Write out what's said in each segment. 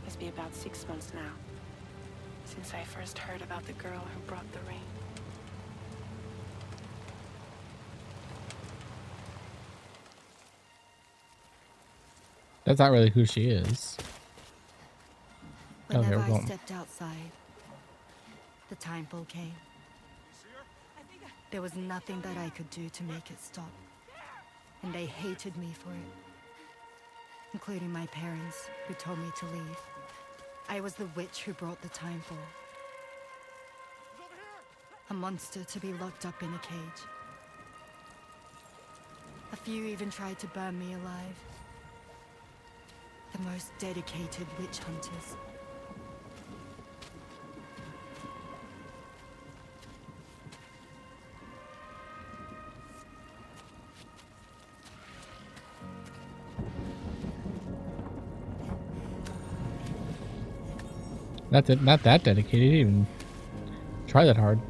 Must be about 6 months now, since I first heard about the girl who brought the ring. That's not really who she is. Whenever I stepped outside, the timefall came. There was nothing that I could do to make it stop. And they hated me for it. Including my parents, who told me to leave. I was the witch who brought the timefall. A monster to be locked up in a cage. A few even tried to burn me alive. The most dedicated witch hunters. Not that dedicated. He didn't even try that hard.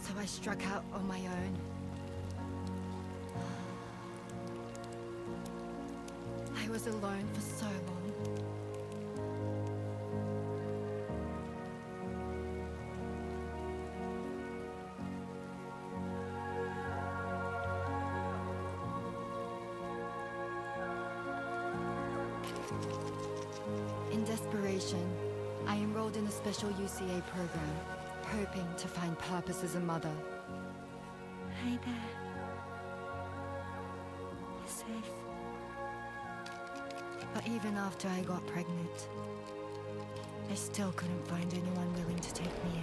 So I struck out on my own. I was alone for so long. In desperation, I enrolled in a special UCA program, hoping to find purpose as a mother. Hi there. You're safe. But even after I got pregnant, I still couldn't find anyone willing to take me in.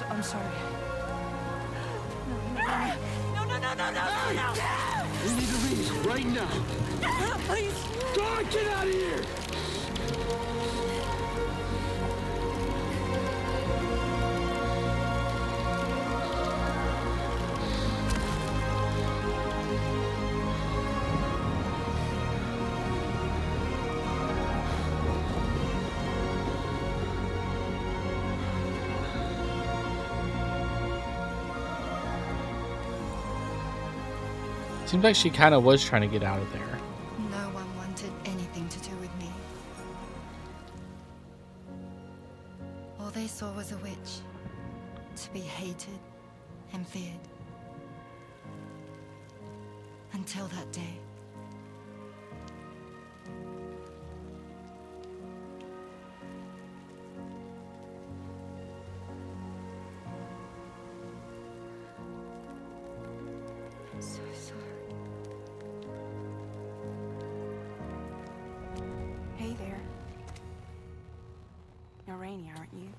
I'm sorry. No. We need to leave right now. Please. God, get out of here! Seems like she kind of was trying to get out of there. No one wanted anything to do with me. All they saw was a witch, to be hated and feared. Until that day. I'm so sorry. Hey there. You're Rainy, aren't you?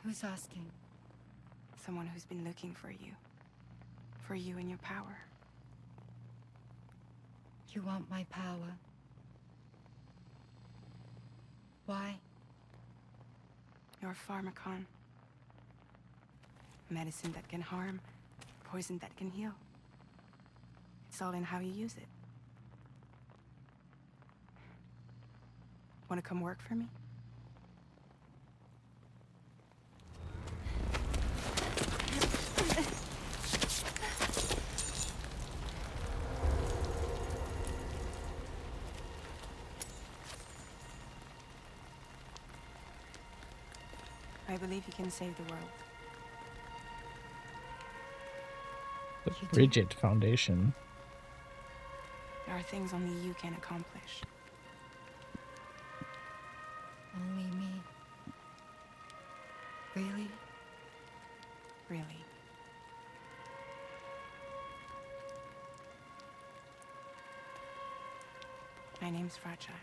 Who's asking? Someone who's been looking for you. For you and your power. You want my power? Why? You're a pharmacon. Medicine that can harm, poison that can heal. It's all in how you use it. Want to come work for me? I believe you can save the world. The rigid foundation. There are things only you can accomplish. Only me. Really? Really. My name's Fragile.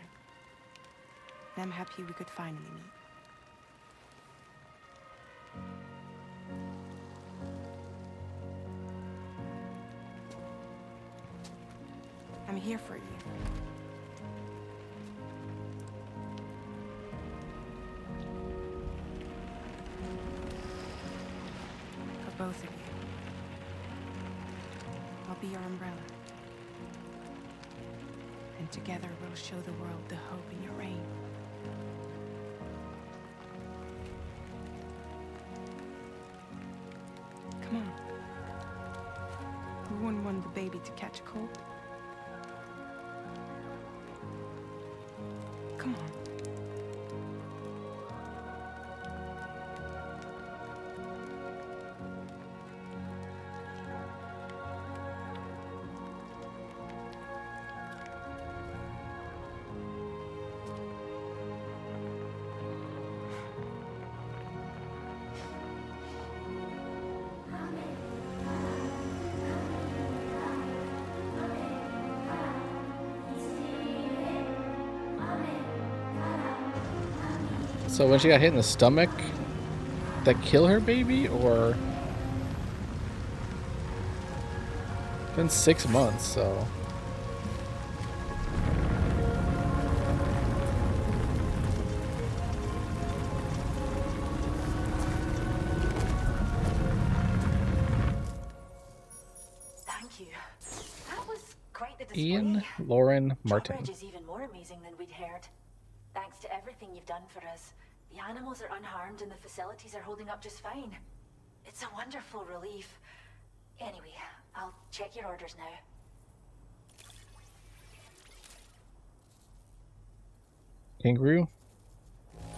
And I'm happy we could finally meet. I'm here for you. For both of you. I'll be your umbrella. And together we'll show the world the hope in your reign. Come on. Who wouldn't want the baby to catch a cold? Come on. So when she got hit in the stomach, did that kill her baby, or? It's been 6 months, so. Thank you. That was quite the display. Ian Lauren Martin. Drawbridge is even more amazing than we'd heard. Thanks to everything you've done for us, the animals are unharmed and the facilities are holding up just fine. It's a wonderful relief. Anyway, I'll check your orders now. Kangaroo?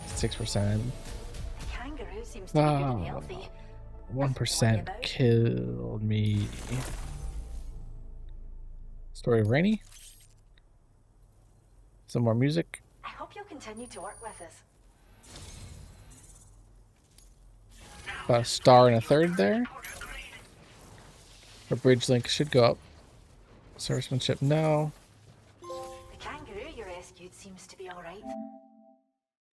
6%. The kangaroo seems to be good and healthy. 1% killed me. Story of Rainy. Some more music. I hope you'll continue to work with us. About a star and a third there. Our bridge link should go up. Servicemanship, no. The kangaroo you rescued seems to be alright.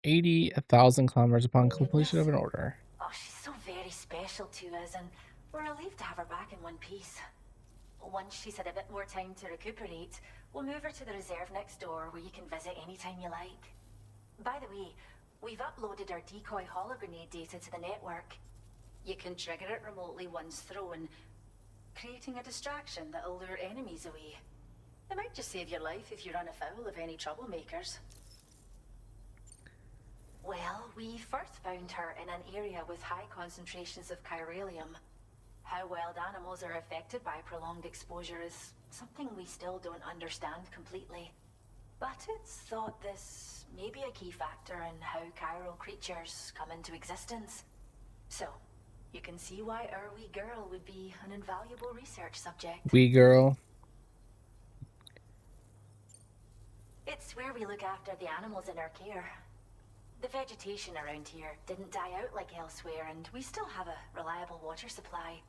80,000 kilometers upon completion of an order. Oh, she's so very special to us, and we're relieved to have her back in one piece. Once she's had a bit more time to recuperate, we'll move her to the reserve next door where you can visit anytime you like. By the way, we've uploaded our decoy holo grenade data to the network. You can trigger it remotely once thrown, creating a distraction that'll lure enemies away. It might just save your life if you run afoul of any troublemakers. Well, we first found her in an area with high concentrations of chiralium. How wild animals are affected by prolonged exposure is something we still don't understand completely. But it's thought this may be a key factor in how chiral creatures come into existence. So, you can see why our wee girl would be an invaluable research subject. Wee girl. It's where we look after the animals in our care. The vegetation around here didn't die out like elsewhere, and we still have a reliable water supply.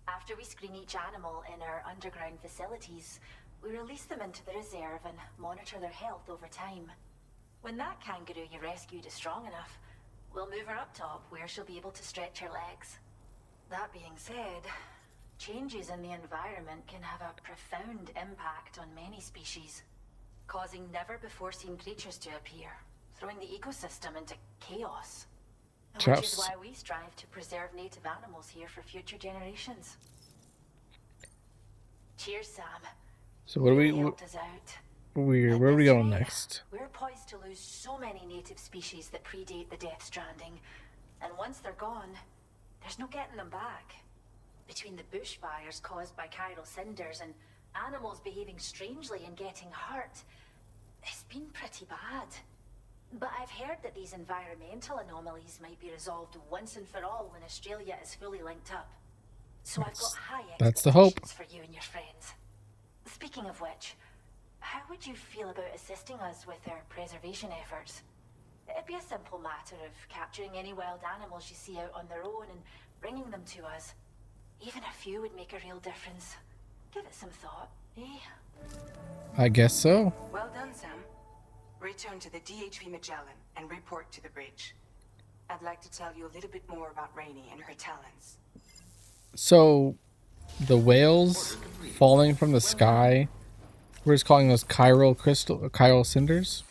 After we screen each animal in our underground facilities, we release them into the reserve and monitor their health over time. When that kangaroo you rescued is strong enough, we'll move her up top where she'll be able to stretch her legs. That being said, changes in the environment can have a profound impact on many species, causing never-before-seen creatures to appear, throwing the ecosystem into chaos. Which is why we strive to preserve native animals here for future generations. Cheers, Sam. So what do we? Helped us out. Where are we going next? We're poised to lose so many native species that predate the Death Stranding, and once they're gone, there's no getting them back. Between the bushfires caused by chiral cinders and animals behaving strangely and getting hurt, it's been pretty bad. But I've heard that these environmental anomalies might be resolved once and for all when Australia is fully linked up. So I've got high That's the hope. expectations for you and your friends. Speaking of which, how would you feel about assisting us with our preservation efforts? It'd be a simple matter of capturing any wild animals you see out on their own and bringing them to us. Even a few would make a real difference. Give it some thought, eh? I guess so. Well done, Sam. return to the DHV Magellan and report to the bridge. I'd like to tell you a little bit more about Rainey and her talents. So, the whales falling from the sky, we're just calling those chiral cinders?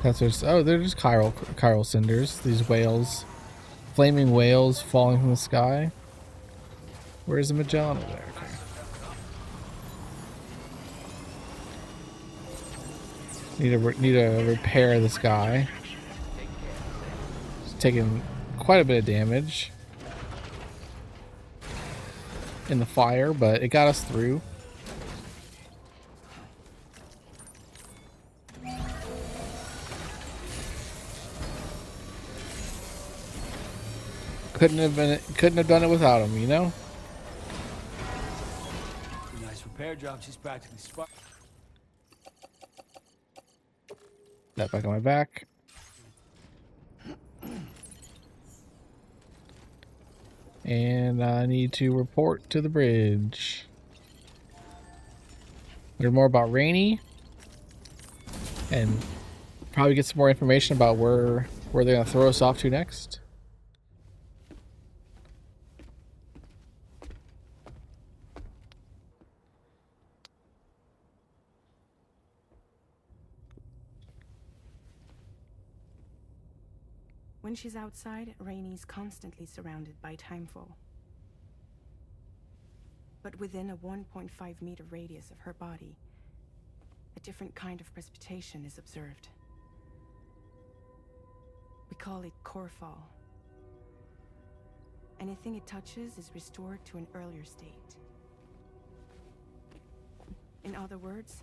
That's just, oh, they're just chiral cinders. These whales, flaming whales falling from the sky. Where's the Magellan over there? Okay. Need to repair this guy. He's taking quite a bit of damage in the fire, but it got us through. Couldn't have done it without him, you know? Nice repair job. She's practically spot. That back on my back. And I need to report to the bridge. Learn more about Rainey. And probably get some more information about where they're going to throw us off to next. When she's outside, Rainey's constantly surrounded by timefall. But within a 1.5 meter radius of her body, a different kind of precipitation is observed. We call it Corefall. Anything it touches is restored to an earlier state. In other words,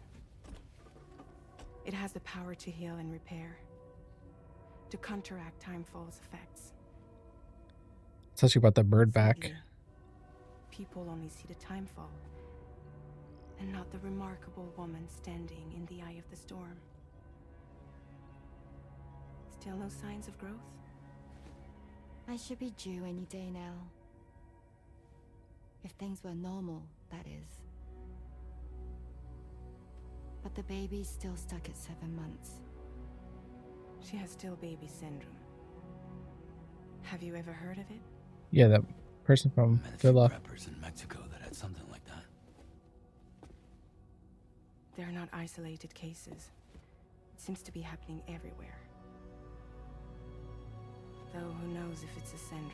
it has the power to heal and repair, to counteract timefall's effects. It's actually about the bird back. Sadly, people only see the timefall, and not the remarkable woman standing in the eye of the storm. Still no signs of growth? I should be due any day now. If things were normal, that is. But the baby's still stuck at 7 months. She has Stillbaby syndrome. Have you ever heard of it? Yeah, that person from Villa. Preppers in Mexico that had something like that. They're not isolated cases. It seems to be happening everywhere. Though who knows if it's a syndrome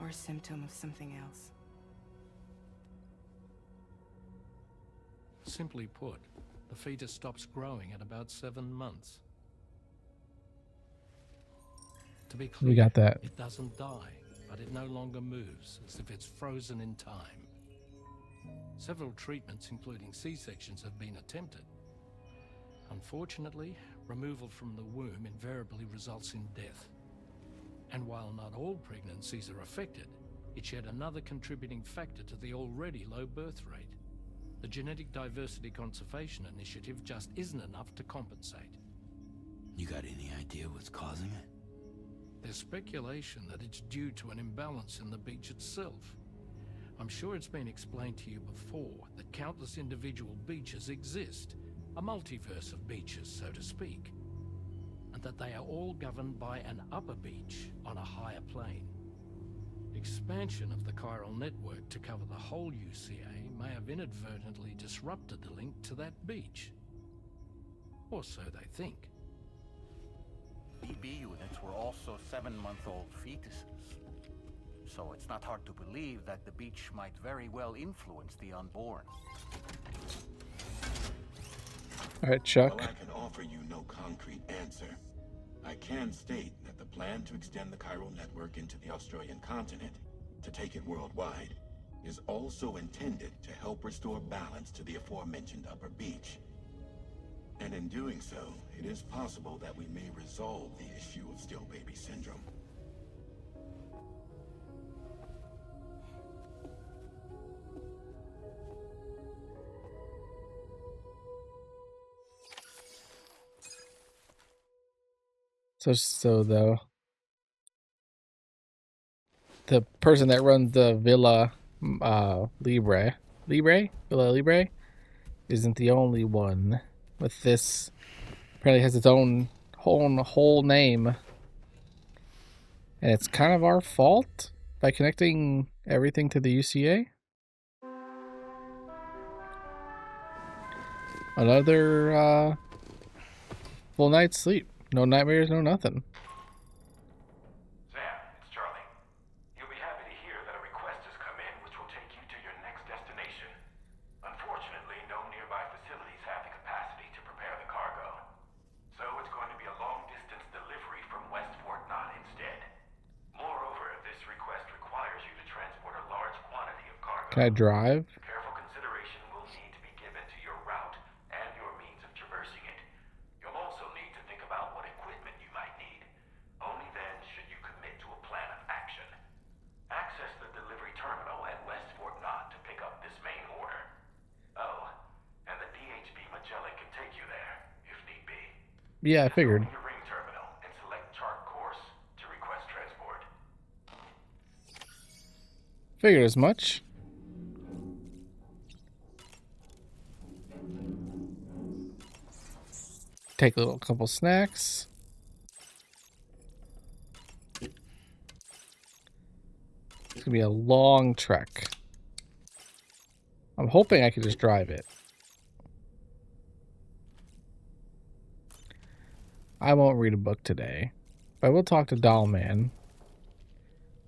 or a symptom of something else. Simply put, the fetus stops growing at about 7 months. To be clear, We got that. it doesn't die, but it no longer moves, as if it's frozen in time. Several treatments, including C-sections, have been attempted. Unfortunately, removal from the womb invariably results in death. And while not all pregnancies are affected, it's yet another contributing factor to the already low birth rate. The Genetic Diversity Conservation Initiative just isn't enough to compensate. You got any idea what's causing it? There's speculation that it's due to an imbalance in the beach itself. I'm sure it's been explained to you before that countless individual beaches exist, a multiverse of beaches, so to speak, and that they are all governed by an upper beach on a higher plane. Expansion of the chiral network to cover the whole UCA may have inadvertently disrupted the link to that beach. Or so they think. BB units were also 7-month-old fetuses. So it's not hard to believe that the beach might very well influence the unborn. All right, Chuck. While I can offer you no concrete answer, I can state that the plan to extend the chiral network into the Australian continent, to take it worldwide, is also intended to help restore balance to the aforementioned upper beach. And in doing so, it is possible that we may resolve the issue of Stillbaby syndrome. So the person that runs the villa Libre isn't the only one with this. Apparently has its own whole name, and it's kind of our fault by connecting everything to the UCA. Another full night's sleep. No nightmares, no nothing. Sam, it's Charlie. You'll be happy to hear that a request has come in which will take you to your next destination. Unfortunately, no nearby facilities have the capacity to prepare the cargo. So it's going to be a long-distance delivery from West Fort Knott instead. Moreover, this request requires you to transport a large quantity of cargo. Can I drive? Careful consideration will need to be given to your route and your means of traversing it. You'll also need to think about what equipment you might need. Only then should you commit to a plan of action. Access the delivery terminal at West Fort Knott to pick up this main order. Oh, and the DHB Magellan can take you there, if need be. Yeah, I figured. Just go to your ring terminal and select chart course to request transport. Figured as much. Take a little couple snacks. It's gonna be a long trek. I'm hoping I can just drive it. I won't read a book today, but I will talk to Doll Man.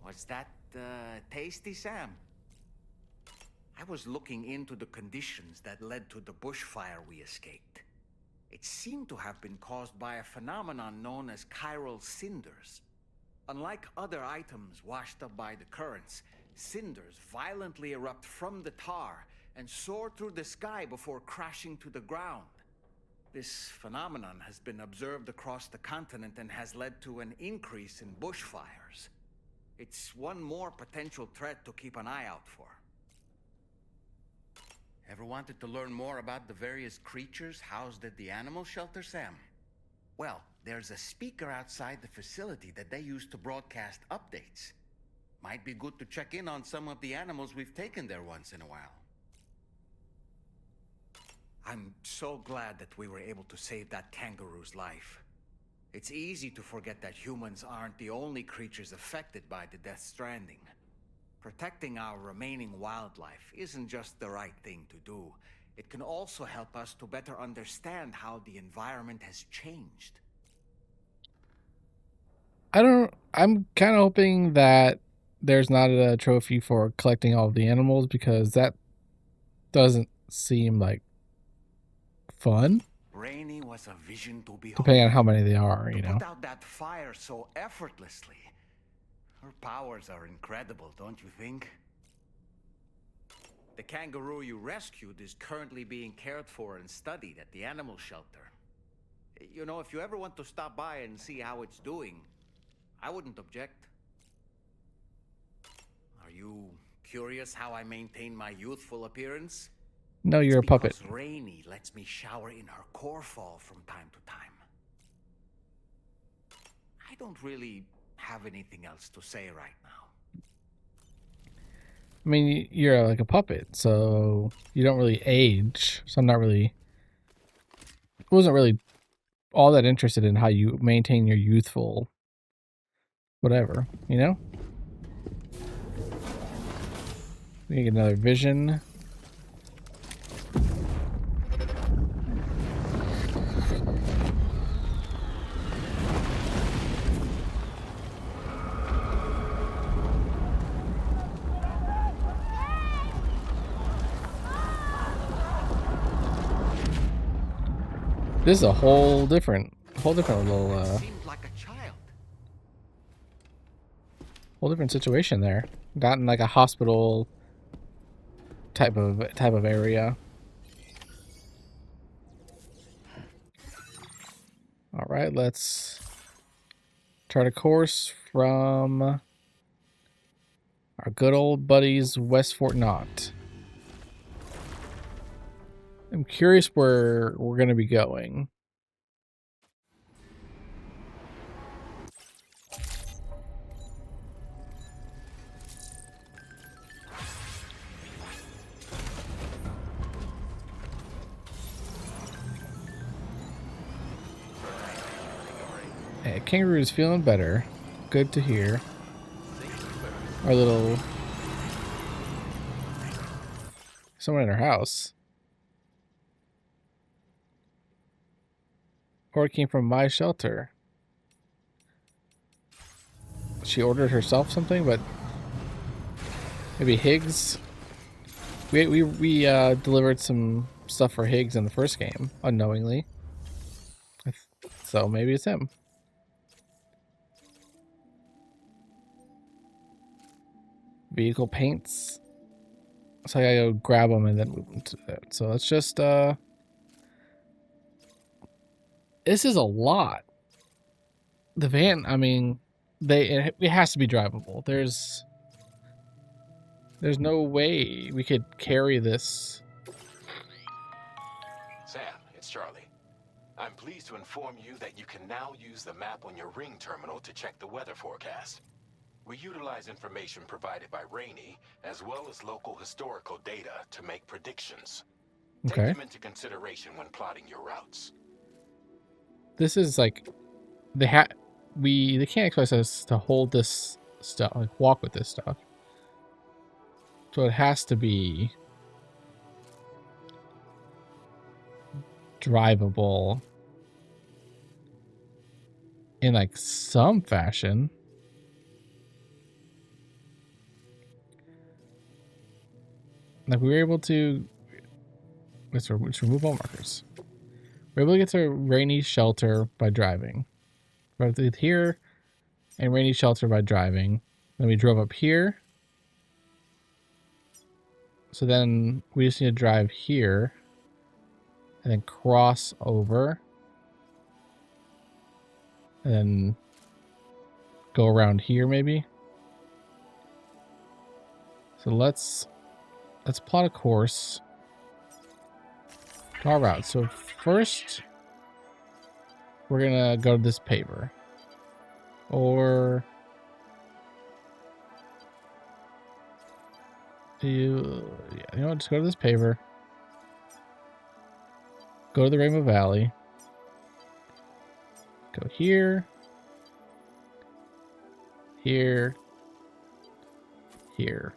Was that tasty, Sam? I was looking into the conditions that led to the bushfire we escaped. It seemed to have been caused by a phenomenon known as chiral cinders. Unlike other items washed up by the currents, cinders violently erupt from the tar and soar through the sky before crashing to the ground. This phenomenon has been observed across the continent and has led to an increase in bushfires. It's one more potential threat to keep an eye out for. Ever wanted to learn more about the various creatures housed at the animal shelter, Sam? Well, there's a speaker outside the facility that they use to broadcast updates. Might be good to check in on some of the animals we've taken there once in a while. I'm so glad that we were able to save that kangaroo's life. It's easy to forget that humans aren't the only creatures affected by the Death Stranding. Protecting our remaining wildlife isn't just the right thing to do. It can also help us to better understand how the environment has changed. I'm kind of hoping that there's not a trophy for collecting all of the animals, because that doesn't seem like fun. Rainy was a vision to behold. Depending on how many they are, you know. Put out that fire so effortlessly. Her powers are incredible, don't you think? The kangaroo you rescued is currently being cared for and studied at the animal shelter. You know, if you ever want to stop by and see how it's doing, I wouldn't object. Are you curious how I maintain my youthful appearance? No, you're a puppet. Because Rainy lets me shower in her Corefall from time to time. I don't really have anything else to say right now. I mean, you're like a puppet, so you don't really age. So I wasn't really all that interested in how you maintain your youthful whatever, you know? We get another vision. This is a whole different little Seemed like a child. whole different situation there. Not in like a hospital type of area. All right, let's chart a course from our good old buddies West Fort Knott. I'm curious where we're going to be going. Yeah, Kangaroo's feeling better. Good to hear. Our little... Someone in her house. Or it came from my shelter. She ordered herself something, but maybe Higgs. We delivered some stuff for Higgs in the first game unknowingly, so maybe it's him. Vehicle paints. So I gotta go grab them and then move them to that. So let's just this is a lot. The van, I mean, it has to be drivable. There's no way we could carry this. Sam, it's Charlie. I'm pleased to inform you that you can now use the map on your Ring terminal to check the weather forecast. We utilize information provided by Rainey, as well as local historical data to make predictions. Take them into consideration when plotting your routes. This is like they can't expect us to hold this stuff, like walk with this stuff. So it has to be drivable in like some fashion. Like we were able to let's remove all markers. We're able to get to Rainey's shelter by driving. Right here and Rainey's shelter by driving. Then we drove up here. So then we just need to drive here and then cross over and then go around here maybe. So let's plot a course to our route. So first we're gonna go to this paver, or you know what, just go to this paver, go to the Rainbow Valley, go here, here, here.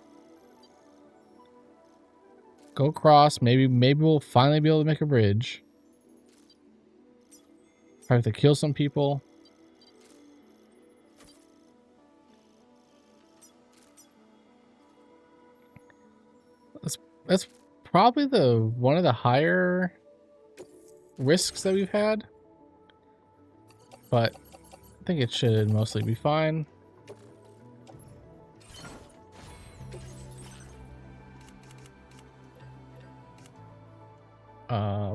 Go across. Maybe we'll finally be able to make a bridge. I have to kill some people. That's probably one of the higher risks that we've had, but I think it should mostly be fine.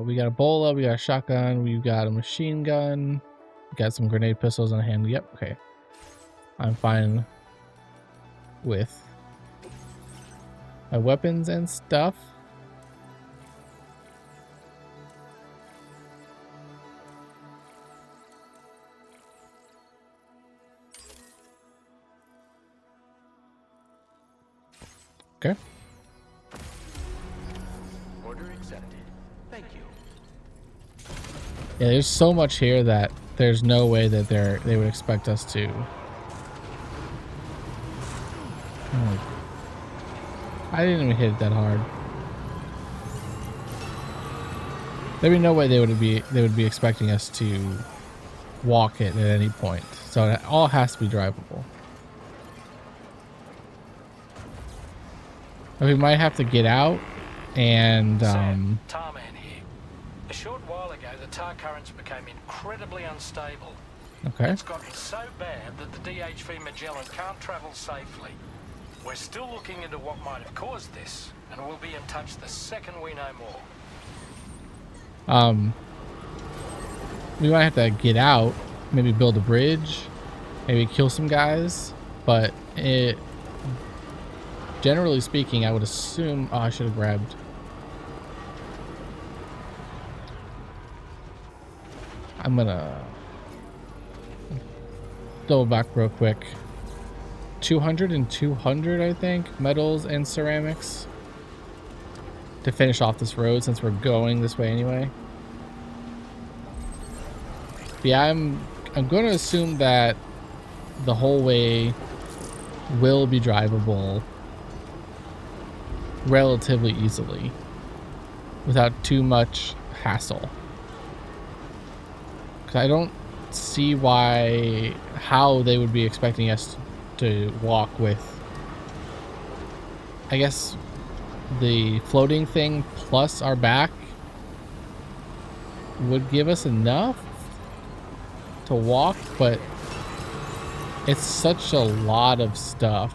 We got a bola, we got a shotgun, we've got a machine gun, we got some grenade pistols on hand. Yep, okay. I'm fine with my weapons and stuff. Okay. Order accepted. Thank you. Yeah, there's so much here that there's no way that they would expect us to. Oh. I didn't even hit it that hard. There'd be no way they would be expecting us to walk it at any point. So it all has to be drivable. We might have to get out and Sam, Tarman here. A short while ago, the tar currents became incredibly unstable. Okay. It's gotten so bad that the DHV Magellan can't travel safely. We're still looking into what might have caused this, and we'll be in touch the second we know more. We might have to get out, maybe build a bridge, maybe kill some guys, but generally speaking, I would assume... Oh, I should have grabbed... I'm gonna... double back real quick. 200 and 200, I think. Metals and ceramics. To finish off this road, since we're going this way anyway. Yeah, I'm going to assume that the whole way will be drivable relatively easily without too much hassle. Because I don't see how they would be expecting us to walk with, I guess, the floating thing plus our back would give us enough to walk, but it's such a lot of stuff,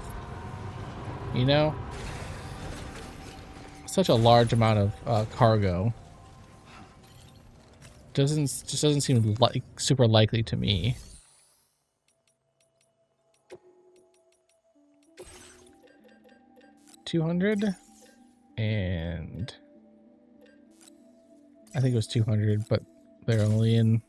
you know? Such a large amount of cargo. Just doesn't seem like super likely to me. $200 and I think it was 200, but they're only in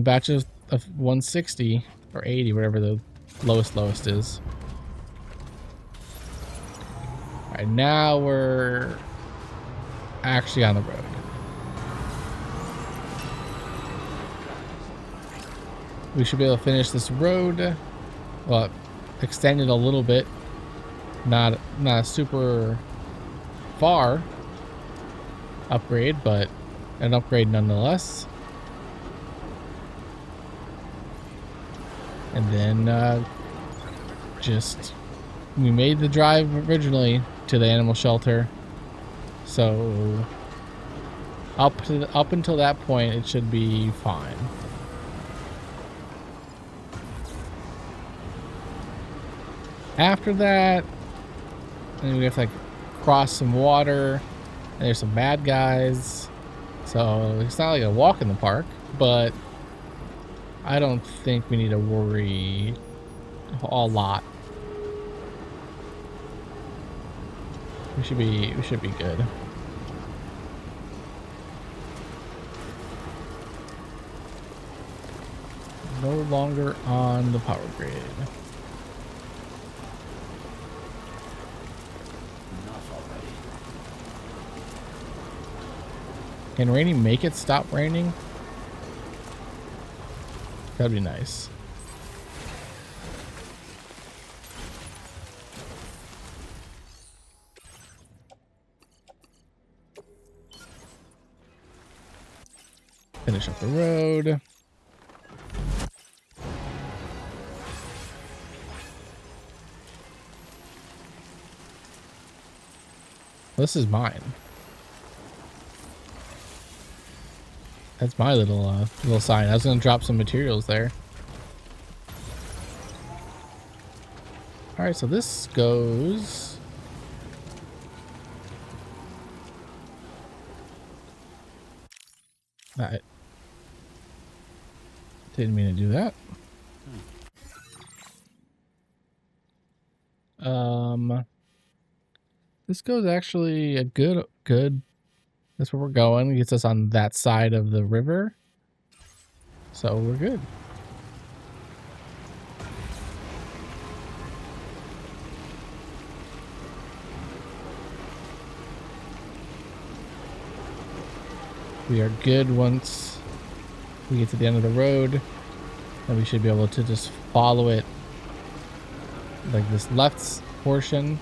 batches of 160 or 80, whatever the lowest is. All right, now we're actually on the road. We should be able to finish this road. Well, extend it a little bit. Not a super far upgrade, but an upgrade nonetheless. And then we made the drive originally to the animal shelter, so up until that point it should be fine. After that, and we have to like cross some water, and there's some bad guys, so it's not like a walk in the park, but I don't think we need to worry a lot. We should be good. No longer on the power grid. Enough already. Can raining make it stop raining? That'd be nice. Finish up the road. This is mine. That's my little sign. I was gonna drop some materials there. All right, so this goes. I didn't mean to do that. This goes actually a good. That's where we're going. It gets us on that side of the river. So we're good. We are good once we get to the end of the road. And we should be able to just follow it. Like this left portion.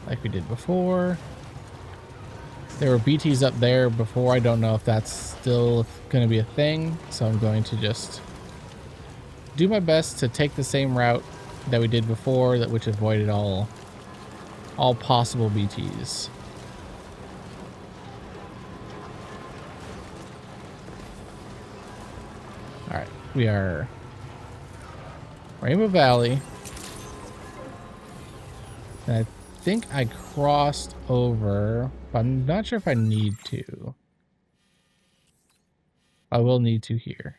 Like we did before. There were BTs up there before. I don't know if that's still going to be a thing. So I'm going to just do my best to take the same route that we did before, which avoided all possible BTs. All right, we are Rainbow Valley. And I think I crossed over, but I'm not sure if I need to. I will need to here.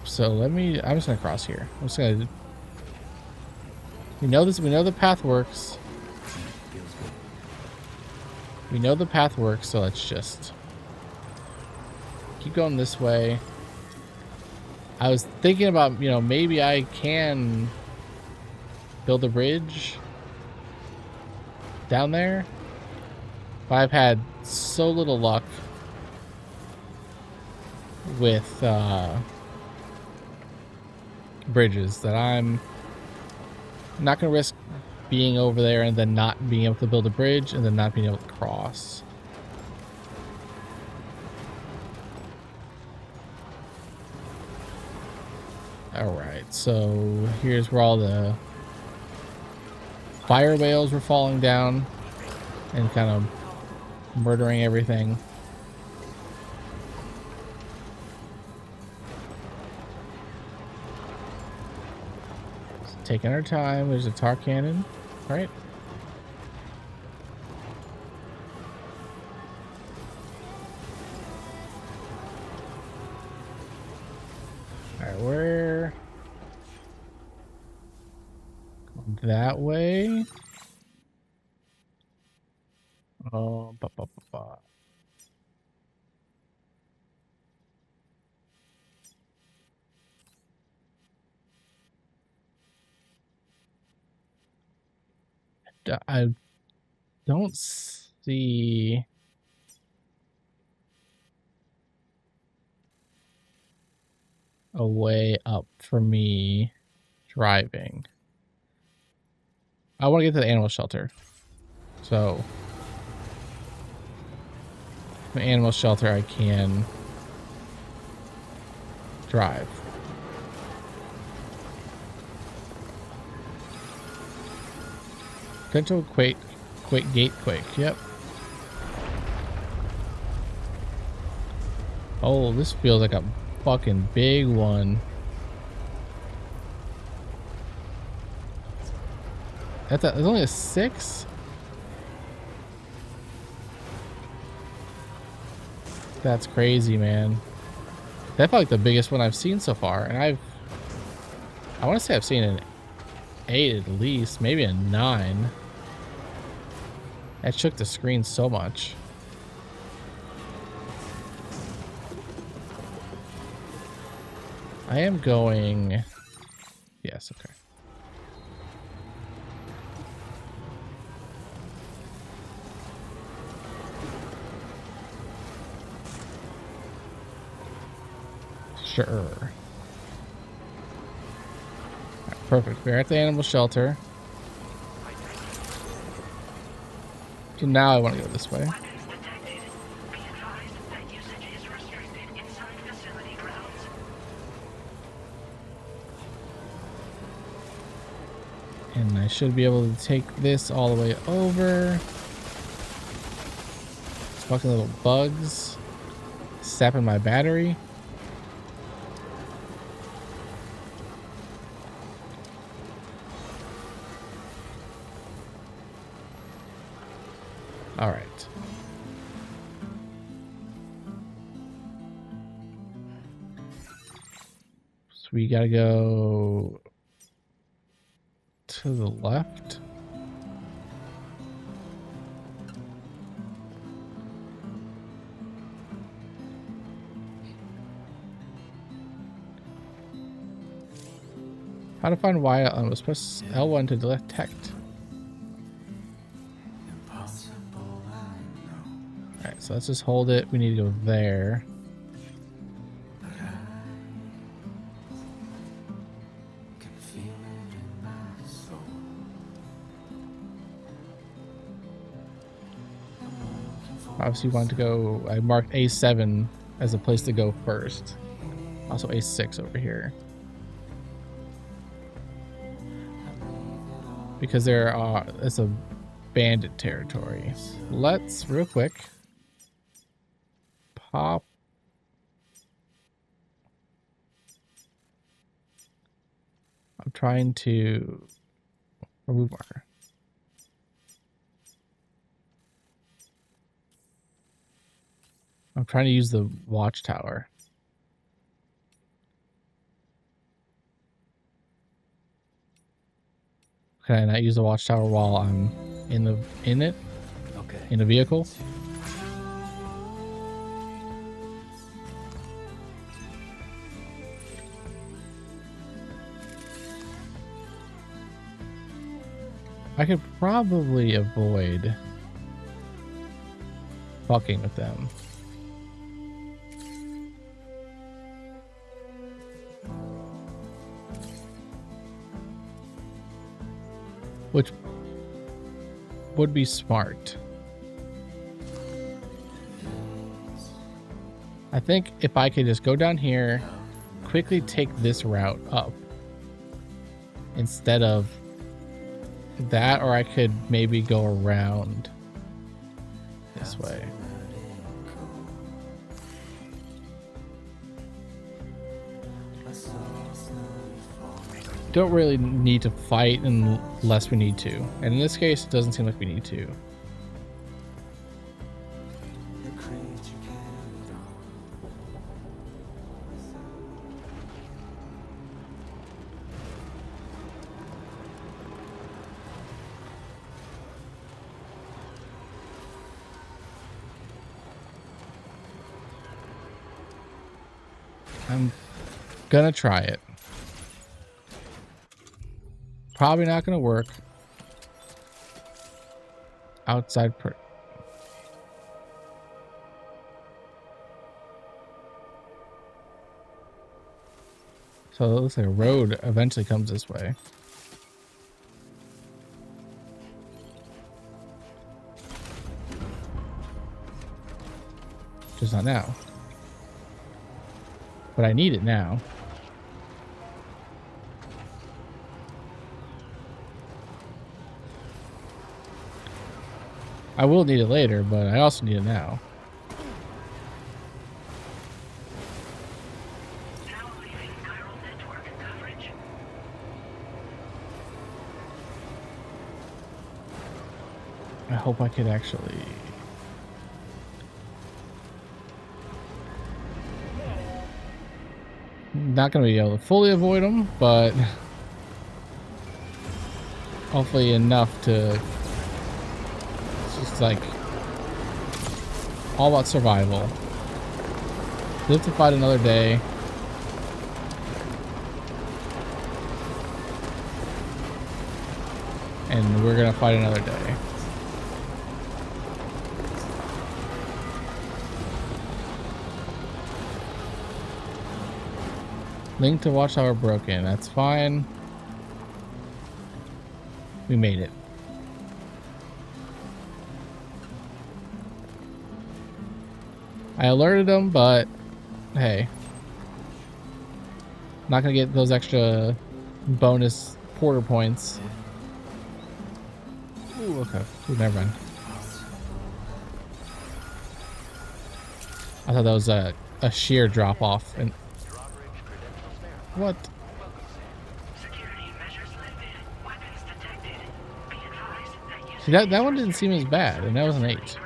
So I'm just gonna cross here. I'm just gonna. We know this. We know the path works. We know the path works. So let's just keep going this way. I was thinking about, you know, maybe I can build a bridge down there, but I've had so little luck with bridges that I'm not gonna risk being over there and then not being able to build a bridge and then not being able to cross. Alright, so here's where all the fire whales were falling down and kind of murdering everything. So taking our time. There's a tar cannon, right? Alright, where? That way. Oh, I don't see a way up for me driving. I want to get to the animal shelter. So, the animal shelter I can drive. Potential quake gate quake. Yep. Oh, this feels like a fucking big one. It's only a 6? That's crazy, man. That's like the biggest one I've seen so far, and I want to say I've seen an 8 at least, maybe a 9. That shook the screen so much. I am going... Yes, okay. Sure. Right, perfect. We're at the animal shelter. So now I want to go this way. And I should be able to take this all the way over. These fucking little bugs sapping my battery. All right. So we gotta go to the left. How to find Y? I was press L1 to detect. Alright, so let's just hold it. We need to go there. Obviously, want to go. I marked A7 as a place to go first. Also, A6 over here. Because it's a bandit territory. Let's, real quick, pop. I'm trying to remove marker. I'm trying to use the watchtower. Can I not use the watchtower while I'm in it? Okay. In the vehicle? I could probably avoid fucking with them. Which would be smart. I think if I could just go down here, quickly take this route up instead of that, or I could maybe go around this way. Don't really need to fight unless we need to. And in this case, it doesn't seem like we need to. I'm gonna try it. Probably not gonna work. Outside so it looks like a road eventually comes this way. Just not now. But I need it now. I will need it later, but I also need it now. I hope I could actually... Not going to be able to fully avoid them, but hopefully enough to... It's like all about survival. Live to fight another day. And we're gonna fight another day. Link to Watchtower broken. That's fine. We made it. I alerted them, but hey, not gonna get those extra bonus porter points. Ooh, okay. Ooh, never mind. I thought that was a sheer drop off. And what? See, that one didn't seem as bad, and that was an 8.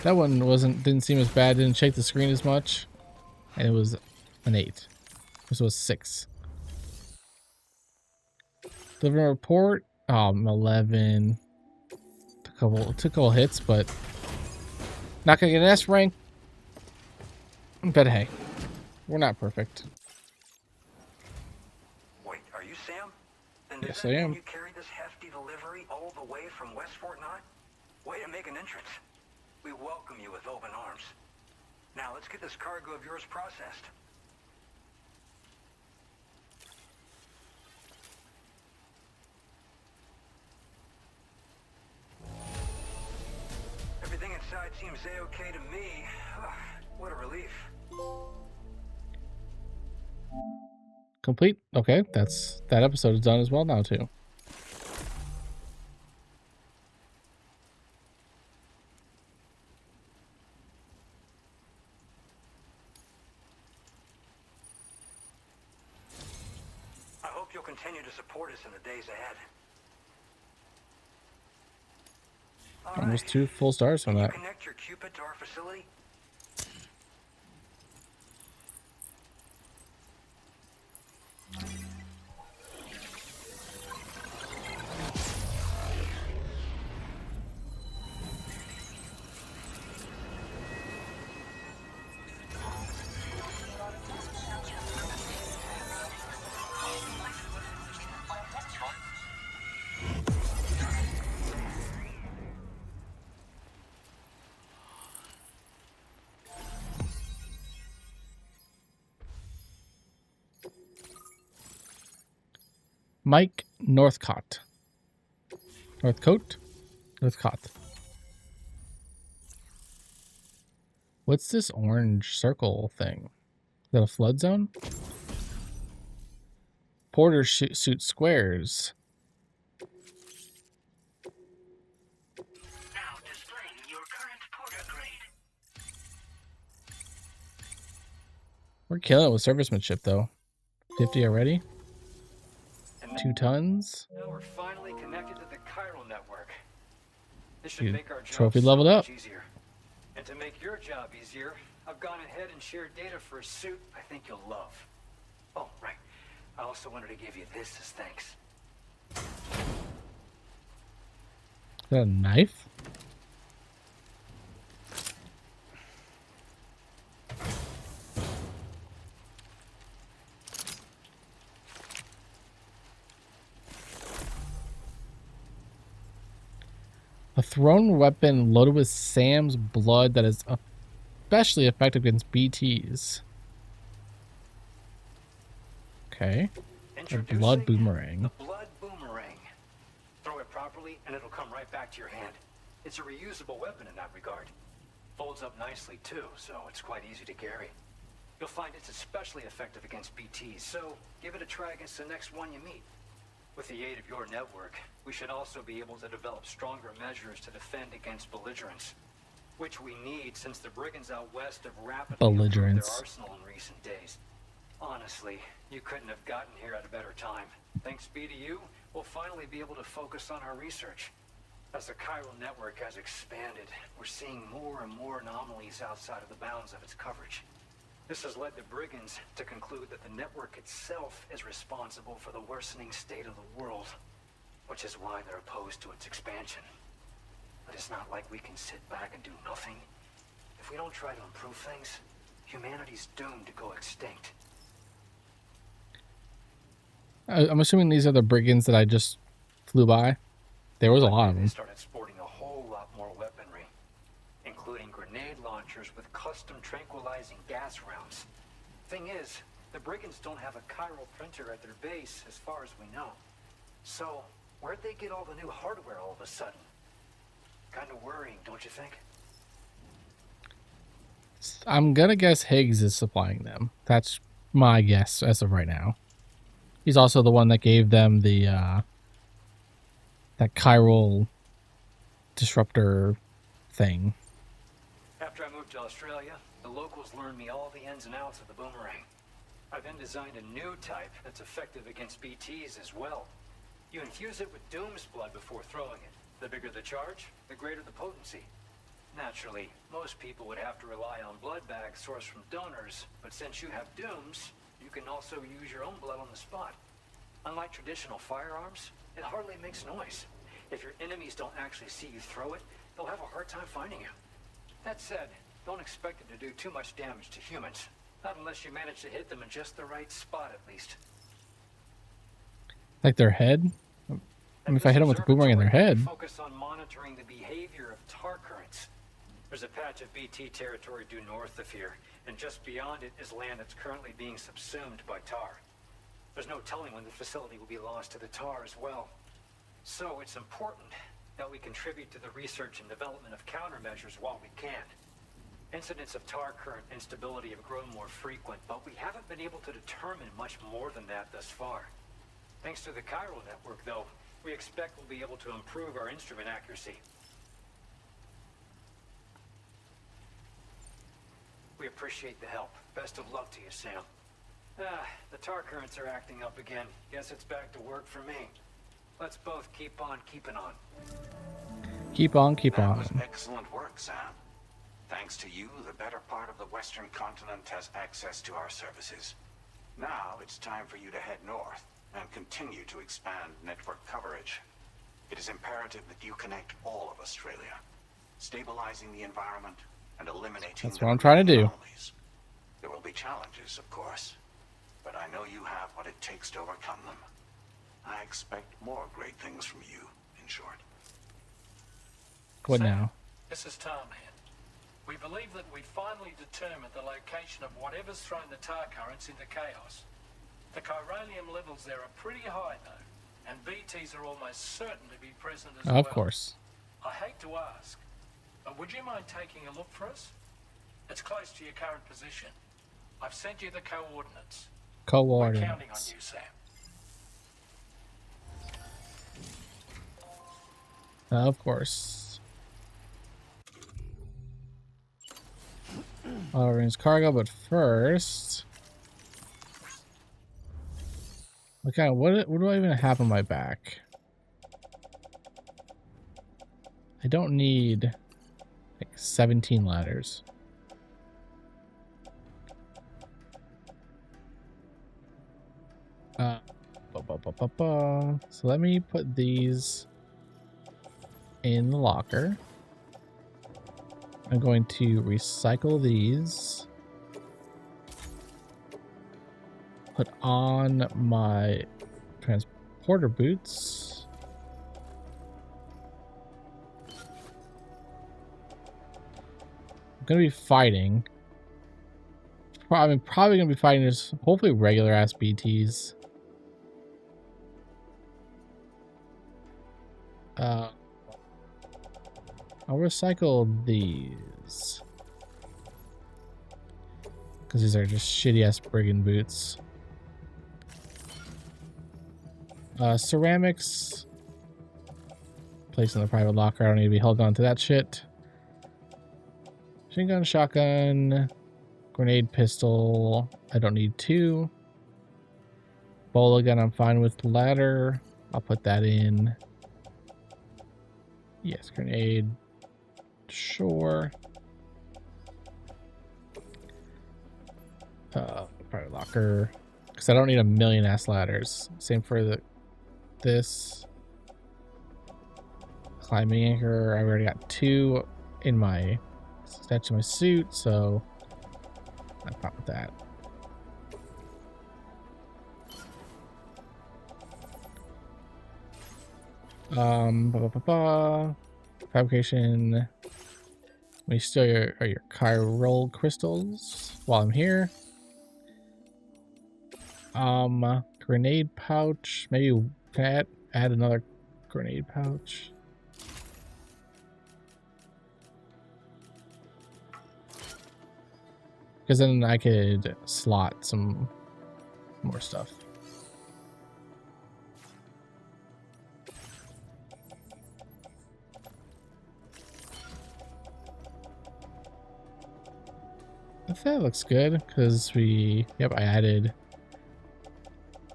That one didn't seem as bad, didn't shake the screen as much, and it was an 8. This was 6. Deliver a report. 11. Took a couple hits, but not gonna get an S rank. But hey, we're not perfect. Wait, are you Sam? Then yes, I am. You carry this hefty delivery all the way from West Fort Knott? Way to make an entrance. We welcome you with open arms. Now let's get this cargo of yours processed. Everything inside seems A-okay to me. What a relief. Complete. Okay, that episode is done as well now too. Continue to support us in the days ahead. Almost 2 full stars on that. Connect your Cupid to our facility. Mike Northcott. Northcote? Northcott. What's this orange circle thing? Is that a flood zone? Porter suit squares. Now displaying your current Porter grade. We're killing it with servicemanship, though. 50 already? 2 tons? Now we're finally connected to the chiral network. This should Dude, make our job trophy so leveled up. much easier. And to make your job easier, I've gone ahead and shared data for a suit I think you'll love. Oh, right. I also wanted to give you this as thanks. Is that a knife? A thrown weapon loaded with Sam's blood that is especially effective against BTs. Okay. A blood boomerang. The blood boomerang. Throw it properly and it'll come right back to your hand. It's a reusable weapon in that regard. Folds up nicely too, so it's quite easy to carry. You'll find it's especially effective against BTs, so give it a try against the next one you meet. With the aid of your network, we should also be able to develop stronger measures to defend against belligerents, which we need since the brigands out west have rapidly improved their arsenal in recent days. Honestly, you couldn't have gotten here at a better time. Thanks be to you, we'll finally be able to focus on our research. As the chiral network has expanded, we're seeing more and more anomalies outside of the bounds of its coverage. This has led the brigands to conclude that the network itself is responsible for the worsening state of the world, which is why they're opposed to its expansion. But it's not like we can sit back and do nothing. If we don't try to improve things, humanity's doomed to go extinct. I'm assuming these are the brigands that I just flew by. There was a lot of them. They started sporting a whole lot more weaponry, including grenade launchers with custom tranquilizing gas rounds. Thing is, the brigands don't have a chiral printer at their base as far as we know. So, where'd they get all the new hardware all of a sudden? Kind of worrying, don't you think? I'm gonna guess Higgs is supplying them. That's my guess as of right now. He's also the one that gave them the that chiral disruptor thing. After I moved to Australia, the locals learned me all the ins and outs of the boomerang. I then designed a new type that's effective against BTs as well. You infuse it with Doom's blood before throwing it. The bigger the charge, the greater the potency. Naturally, most people would have to rely on blood bags sourced from donors, but since you have Doom's, you can also use your own blood on the spot. Unlike traditional firearms, it hardly makes noise. If your enemies don't actually see you throw it, they'll have a hard time finding you. That said, don't expect it to do too much damage to humans. Not unless you manage to hit them in just the right spot, at least. Like their head? I mean, if I hit them with the boomerang in their head. Focus on monitoring the behavior of tar currents. There's a patch of BT territory due north of here, and just beyond it is land that's currently being subsumed by tar. There's no telling when the facility will be lost to the tar as well. So it's important that we contribute to the research and development of countermeasures while we can. Incidents of tar current instability have grown more frequent, but we haven't been able to determine much more than that thus far. Thanks to the chiral network, though, we expect we'll be able to improve our instrument accuracy. We appreciate the help. Best of luck to you, Sam. The tar currents are acting up again. Guess it's back to work for me. Let's both keep on keeping on. Keep on, keep That on. was excellent work, Sam. Thanks to you, the better part of the Western continent has access to our services. Now it's time for you to head north and continue to expand network coverage. It is imperative that you connect all of Australia, stabilizing the environment and eliminating That's what I'm trying to do. anomalies. There will be challenges, of course, but I know you have what it takes to overcome them. I expect more great things from you, in short. What Sam, now? This is Tom here. We believe that we finally determined the location of whatever's thrown the tar currents into chaos. The chiralium levels there are pretty high, though, And BTs are almost certain to be present as well. Of course. I hate to ask, but would you mind taking a look for us? It's close to your current position. I've sent you the coordinates. We're counting on you, Sam. Of course. Arrange cargo, but first, okay, what do I even have on my back? I don't need like 17 ladders. So let me put these in the locker. I'm going to recycle these. Put on my transporter boots. I'm gonna be fighting. I'm probably gonna be fighting just hopefully regular ass BTs. I'll recycle these because these are just shitty ass brigand boots. Ceramics, place in the private locker. I don't need to be held on to that shit. Machine gun, shotgun, grenade pistol. I don't need 2. Bola gun, I'm fine with. Ladder, I'll put that in. Yes, grenade. Sure. Private locker, because I don't need a million ass ladders. Same for this climbing anchor. I've already got 2 in my attached to my suit, so I'm fine with that. Fabrication. We still your chiral crystals while I'm here. Grenade pouch. Maybe can I add another grenade pouch? Because then I could slot some more stuff. I think that looks good because I added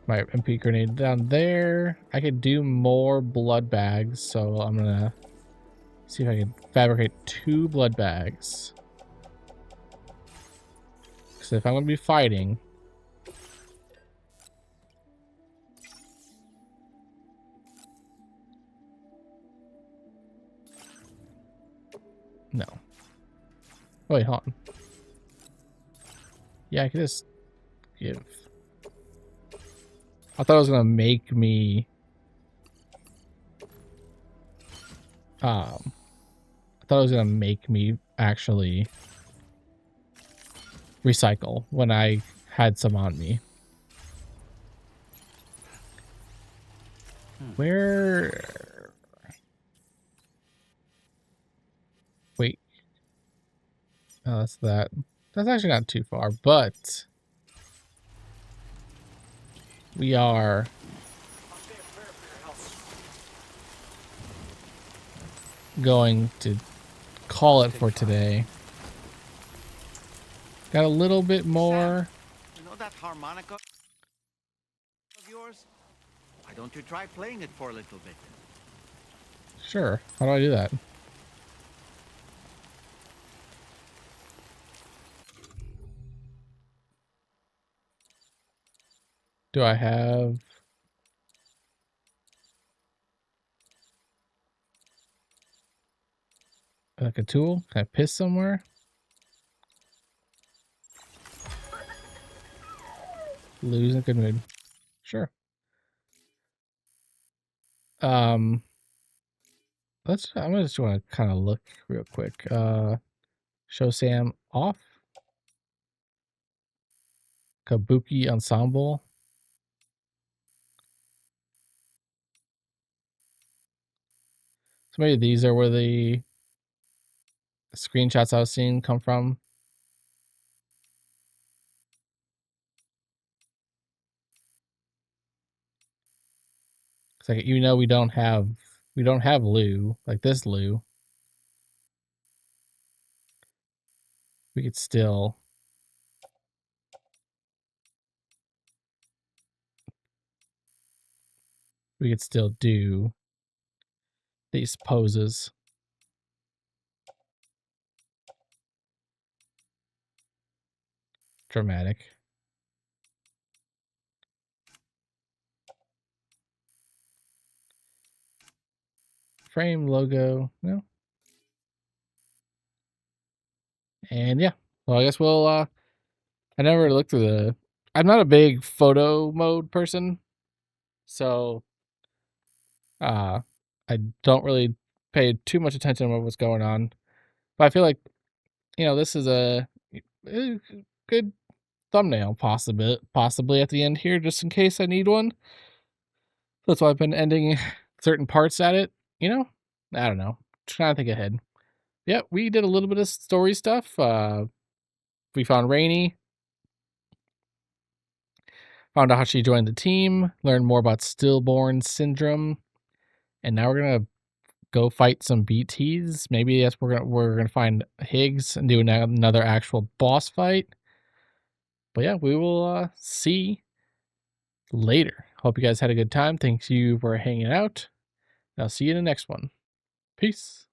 my MP grenade down there. I could do more blood bags, so I'm gonna see if I can fabricate 2 blood bags. Because if I'm gonna be fighting, no. Oh, wait, hold on. Yeah, I could just give. I thought it was gonna make me. I thought it was gonna make me actually recycle when I had some on me. Where? Wait. Oh, that's that. That's actually not too far, but we are going to call it for today. Got a little bit more. You know that harmonica of yours? Why don't you try playing it for a little bit? Sure. How do I do that? Do I have... like a tool? Can I piss somewhere? Lose in a good mood. Sure. I'm just want to kind of look real quick. Show Sam off. Kabuki ensemble. So maybe these are where the screenshots I was seeing come from. It's like, even though we don't have Lou, like this Lou, we could still do these poses. Dramatic. Frame logo, no. And yeah, well, I guess we'll. I never looked through the. I'm not a big photo mode person, so I don't really pay too much attention to what's going on. But I feel like, this is a good thumbnail, possibly at the end here, just in case I need one. That's why I've been ending certain parts at it. I don't know. Trying to think ahead. Yeah, we did a little bit of story stuff. We found Rainey. Found out how she joined the team. Learned more about stillborn syndrome. And now we're gonna go fight some BTs. Maybe that's we're gonna find Higgs and do another actual boss fight. But yeah, we will see later. Hope you guys had a good time. Thanks you for hanging out. I'll see you in the next one. Peace.